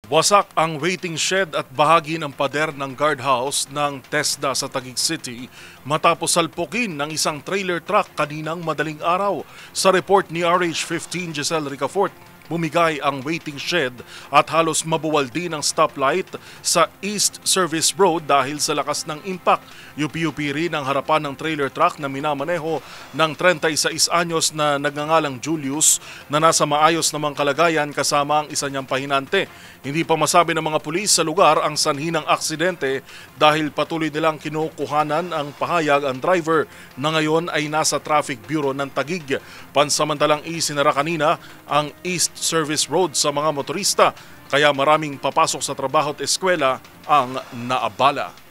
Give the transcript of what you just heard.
Wasak ang waiting shed at bahagi ng pader ng guardhouse ng TESDA sa Taguig City matapos salpukin ng isang trailer truck kaninang madaling araw. Sa report ni RH15 Giselle Ricafort, bumigay ang waiting shed at halos mabuwal din ang stoplight sa East Service Road dahil sa lakas ng impact. Yupi-yupi rin ang harapan ng trailer truck na minamaneho ng 36 anyos na nagngangalang Julius na nasa maayos namang kalagayan kasama ang isa niyang pahinante. Hindi pa masabi ng mga pulis sa lugar ang sanhi ng aksidente dahil patuloy nilang kinukuhanan ang pahayag ang driver na ngayon ay nasa Traffic Bureau ng Taguig. Pansamantalang isinara kanina ang East Service Road sa mga motorista kaya maraming papasok sa trabaho at eskwela ang naabala.